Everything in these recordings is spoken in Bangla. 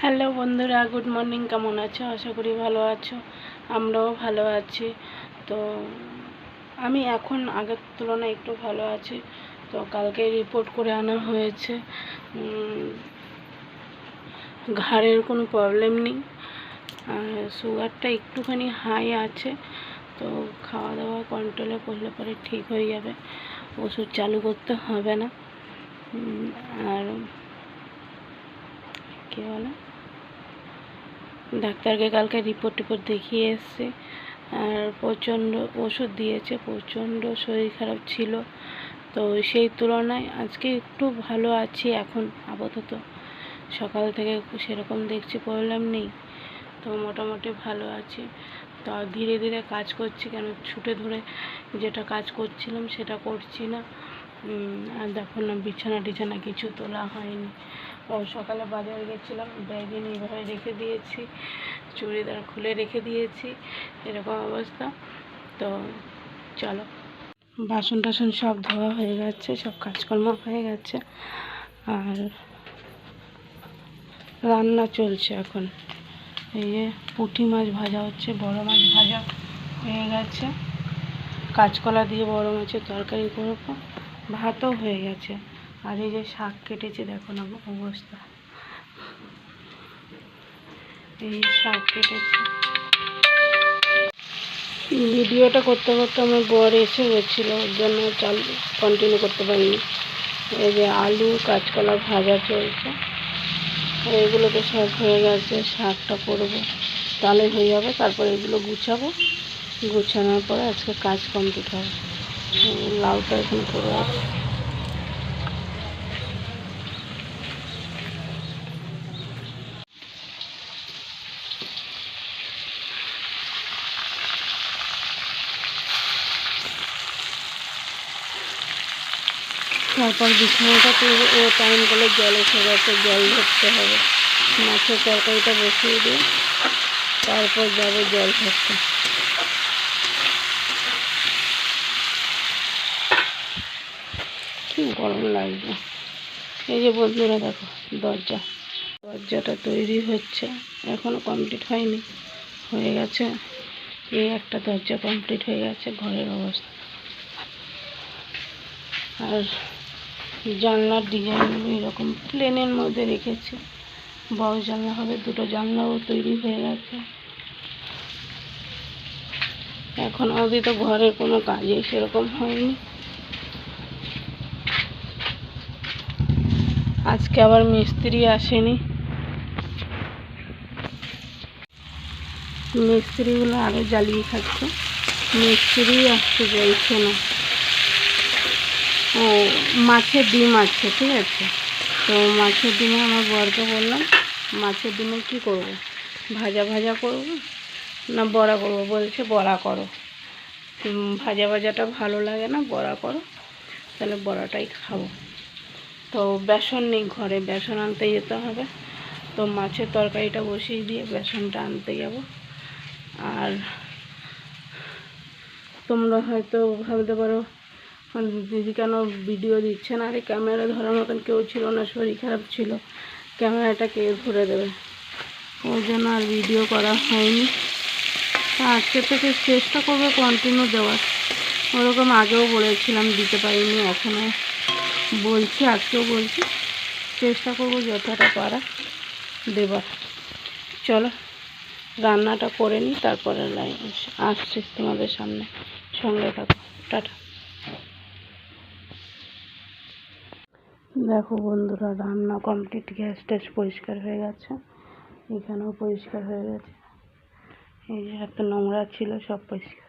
হ্যালো বন্ধুরা, গুড মর্নিং। কেমন আছো? আশা করি ভালো আছো। আমরাও ভালো আছি। তো আমি এখন আগের তুলনায় একটু ভালো আছি। তো কালকে রিপোর্ট করে আনা হয়েছে, ঘাড়ের কোনো প্রবলেম নেই, সুগারটা একটুখানি হাই আছে। তো খাওয়া দাওয়া কন্ট্রোলে করলে পরে ঠিক হয়ে যাবে, ওষুধ চালু করতে হবে না। আর কী বলে, ডাক্তারকে কালকে রিপোর্ট দেখিয়ে এসছে, আর প্রচণ্ড ওষুধ দিয়েছে, প্রচণ্ড শরীর খারাপ ছিল। তো সেই তুলনায় আজকে একটু ভালো আছি এখন আপাতত। সকাল থেকে সেরকম দেখছি প্রবলেম নেই, তো মোটামুটি ভালো আছি। তো ধীরে ধীরে কাজ করছি, কেন ছুটে ধরে যেটা কাজ করছিলাম সেটা করছি না। আর দেখো না, বিছানা টিছানা কিছু তোলা হয়নি। সকালে বাজারে গেছিলাম, ব্যাগে এইভাবে রেখে দিয়েছি, চুড়িদার খুলে রেখে দিয়েছি, এরকম অবস্থা। তো চলো, বাসন টাসন সব ধোয়া হয়ে গেছে, সব কাজকর্ম হয়ে গেছে, আর রান্না চলছে এখন। এই যে পুঁটি মাছ ভাজা হচ্ছে, বড় মাছ ভাজা হয়ে গেছে, কাঁচকলা দিয়ে বড় মাছের তরকারি করবো, ভাতও হয়ে গেছে। আর এই যে শাক কেটেছে, দেখো না অবস্থা, এই শাক কেটেছে। ভিডিওটা করতে করতে আমার বর এসে গেছিলো, ওর জন্য চালু কন্টিনিউ করতে পারিনি। এই যে আলু কাঁচকলা ভাজা চলছে, এগুলো তো সব হয়ে গেছে। শাকটা করবো, তাহলে হয়ে যাবে। তারপর এগুলো গুছাবো, গুছানোর পরে আজকে কাজ কমপ্লিট হবে। লাউটা এখন পড়ে আছে। তারপর বিছানাটা করবো, ও টাইম করলে জল এসে গেছে, জল ধরতে হবে। মাছের তরকারিটা বসিয়ে দিয়ে তারপর যাবে জল ধরতে। কি গরম লাগছে। এই যে বন্ধুরা দেখো, দরজাটা তৈরি হচ্ছে, এখনো কমপ্লিট হয়নি, হয়ে গেছে। এই একটা দরজা কমপ্লিট হয়ে গেছে, ঘরের অবস্থা। আর জানলার ডিজাইনগুলো এরকম প্লেনের মধ্যে রেখেছি, বড় জানলা হবে, দুটো জানলাও তৈরি হয়ে গেছে। এখন অবধি তো ঘরের কোনো কাজই সেরকম হয়নি। আজকে আবার মিস্ত্রি আসেনি, মিস্ত্রিগুলো আরও জ্বালিয়ে খাচ্ছে, মিস্ত্রি আসতে চাইছে না। ও মাছের ডিম আছে, ঠিক আছে। তো মাছের ডিমে আমার বরকে বললাম, মাছের ডিমে কী করবো, ভাজা ভাজা করবো না বড়া করবো? বলছে বড়া করো, ভাজা ভাজাটা ভালো লাগে না, বড়া করো। তাহলে বড়াটাই খাবো। তো বেসন নেই ঘরে, বেসন আনতে যেতে হবে। তো মাছের তরকারিটা বসিয়ে দিয়ে বেসনটা আনতে যাব। আর তোমরা হয়তো ভাবতে পারো, দিদি কেন ভিডিও দিচ্ছে না? আরে ক্যামেরা ধরার মতন কেউ ছিল না, শরীর খারাপ ছিল, ক্যামেরাটা কে ধরে দেবে? ওই জন্য আর ভিডিও করা হয়নি। তা আজকে থেকে চেষ্টা করবে কন্টিনিউ দেওয়ার। ওরকম আগেও বলেছিলাম, দিতে পারিনি, এখনও বলছি, আজকেও বলছি, চেষ্টা করবো যতটা পারা দেবার। চলো রান্নাটা করে নিই, তারপরে আসছি তোমাদের সামনে, সঙ্গে থাকো। টাটা। দেখো বন্ধুরা, রান্না কমপ্লিট, গ্যাস ট্যাস পরিষ্কার হয়ে গেছে, এখানেও পরিষ্কার হয়ে গেছে। এই যে এত নোংরা ছিল, সব পরিষ্কার।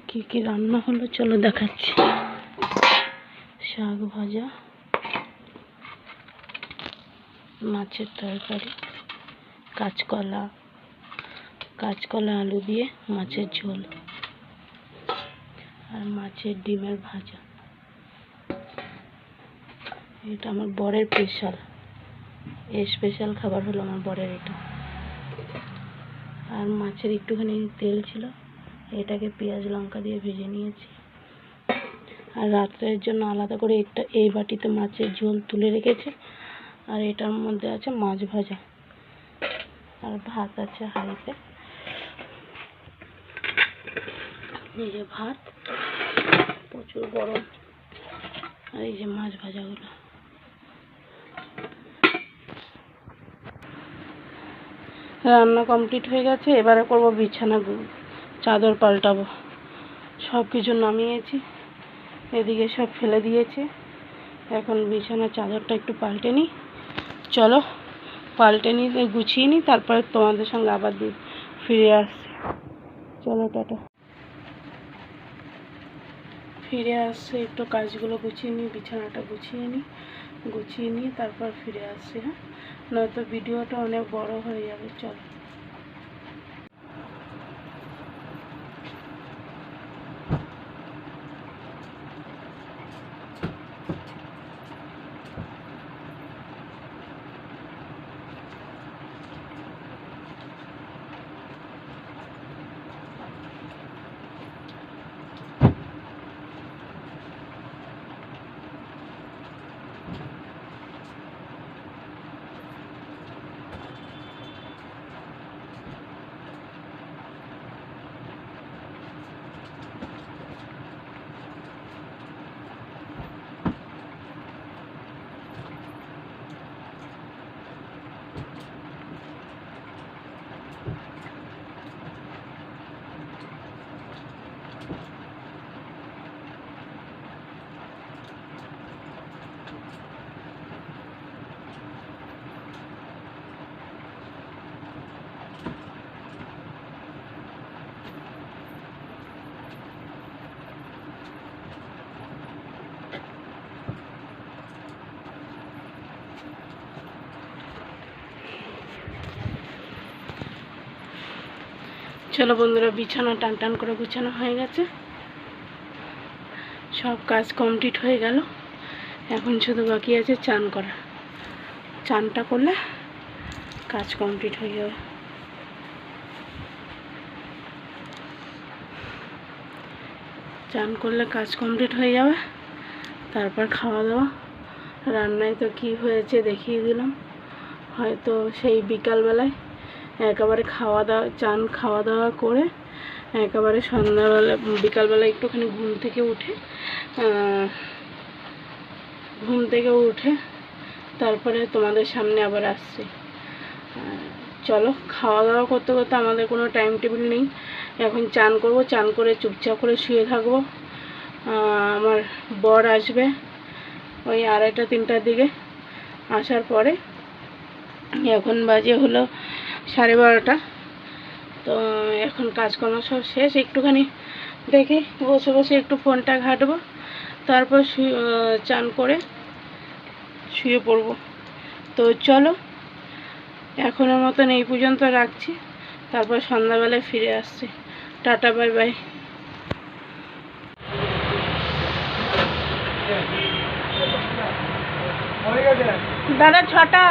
কি কি রান্না হলো চলো দেখাচ্ছি। শাক ভাজা, মাছের তরকারি, কাঁচকলা আলু দিয়ে মাছের ঝোল, আর মাছের ডিমের ভাজা। এটা আমার বরের স্পেশাল খাবার হলো আমার বরের এটা। আর মাছের একটুখানি তেল ছিল, এটাকে পেঁয়াজ লঙ্কা দিয়ে ভেজে নিয়েছি। আর রাত্রের জন্য আলাদা করে এই বাটিতে মাছের ঝোল তুলে রেখেছে, আর এটার মধ্যে আছে মাছ ভাজা, আর ভাত আছে হাঁড়িতে। এই যে ভাত, প্রচুর গরম, আর এই যে মাছ ভাজাগুলো। রান্না কমপ্লিট হয়ে গেছে, এবারে করব বিছানা, চাদর পাল্টাবো। সব কিছু নামিয়েছি, এদিকে সব ফেলে দিয়েছে, এখন বিছানার চাদরটা একটু পাল্টে নিই। চলো পাল্টে নিই, গুছিয়ে নিই, তারপরে তোমাদের সঙ্গে আবার ফিরে আসছি। চলো টাটা। ফিরে আসছে, একটু কাজগুলো গুছিয়ে নিই, বিছানাটা গুছিয়ে নিই তারপর ফিরে আসছি। হ্যাঁ, নয়তো ভিডিওটা অনেক বড় হয়ে যাবে। চলো। চলো বন্ধুরা, বিছানা টান করে গুছানো হয়ে গেছে, সব কাজ কমপ্লিট হয়ে গেল। এখন শুধু বাকি আছে চান করা। চানটা করলে কাজ কমপ্লিট হয়ে যাবে। চান করলে কাজ কমপ্লিট হয়ে যাবে, তারপর খাওয়া দাওয়া। রান্নায় তো কি হয়েছে দেখিয়ে দিলাম। হয়তো সেই বিকালবেলায় একেবারে খাওয়া দাওয়া করে একেবারে সন্ধ্যাবেলা বিকালবেলা একটুখানি ঘুম থেকে উঠে তারপরে তোমাদের সামনে আবার আসছি। চলো, খাওয়া দাওয়া করতে করতে আমাদের কোনো টাইম টেবিল নেই। এখন চান করব, চান করে চুপচাপ করে শুয়ে থাকবো। আমার বর আসবে ওই 2:30-3টার দিকে। আসার পরে এখন বাজে হলো 12:30। তো এখন কাজকর্ম সব শেষ, একটুখানি দেখি বসে একটু ফোনটা ঘাঁটবো, তারপর চান করে শুয়ে পড়বো। তো চলো, এখনের মতন এই পর্যন্ত রাখছি, তারপর সন্ধ্যাবেলায় ফিরে আসছি। Tata, bye bye. দাদা 6টা।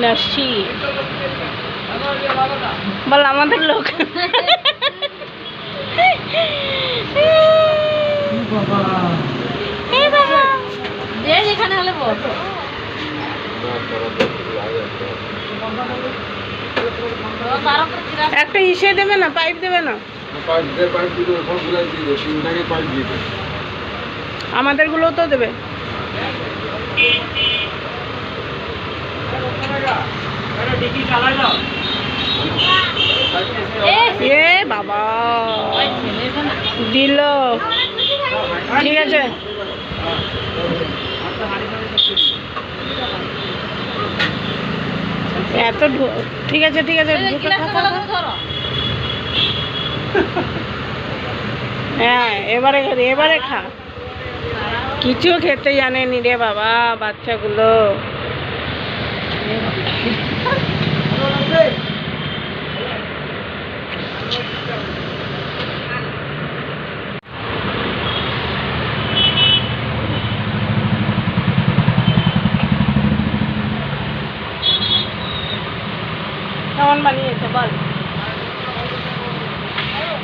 লস্যি বল, আমাদের লোক। এখানে হলে একটা ইসে দেবে না, পাইপ দেবে না, আমাদের গুলো তো দেবে। এ বাবা দিল, ঠিক আছে। এত ঠিক আছে হ্যাঁ, এবারে খা। কিছু খেতে জানেনি রে বাবা বাচ্চাগুলো।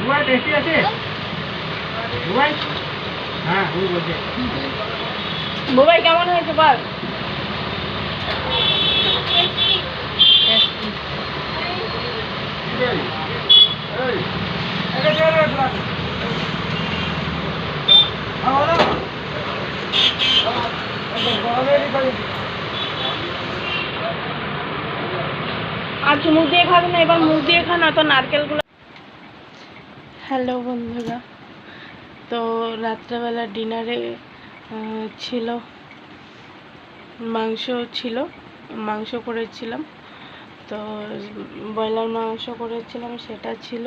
বুবাই টেস্টি আছে বুবাই? হ্যাঁ ওই বলছে। বুবাই কেমন হয়েছে বল? আর চুমুক দিয়ে খাবে না, এবার মুখ দিয়ে খা না তো নারকেলগুলো। হ্যালো বন্ধুরা, তো রাত্রেবেলা ডিনারে ছিল মাংস করেছিলাম। তো ব্রয়লার মাংস করেছিলাম, সেটা ছিল।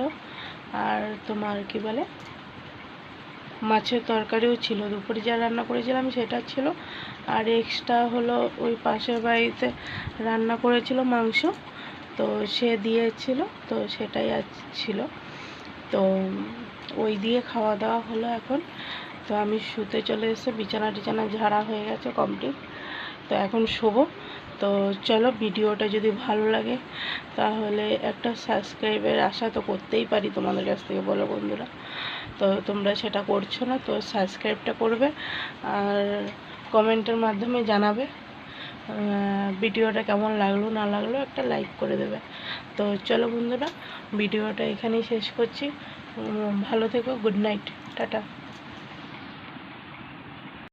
আর তোমার কি বলে, মাছের তরকারিও ছিল। দুপুরে যা রান্না করেছিলাম সেটা ছিল। আর এক্সট্রা হলো ওই পাশের বাড়িতে রান্না করেছিল মাংস, তো সে দিয়েছিল, তো সেটাই আজ ছিল। তো ওই দিয়ে খাওয়া দাওয়া হলো এখন। তো আমি শুতে চলে এসে বিছানা টিছানা ঝাড়া হয়ে গেছে কমপ্লিট। তো এখন শোবো। তো চলো, ভিডিওটা যদি ভালো লাগে তাহলে একটা সাবস্ক্রাইবের আশা তো করতেই পারি তোমাদের কাছ থেকে, বলো বন্ধুরা। তো তোমরা সেটা করছো না, তো সাবস্ক্রাইবটা করবে আর কমেন্টের মাধ্যমে জানাবে ভিডিওটা কেমন লাগলো না লাগলো, একটা লাইক করে দেবে। তো চলো বন্ধুরা, ভিডিওটা এখানেই শেষ করছি। ভালো থেকো, গুড নাইট, টাটা।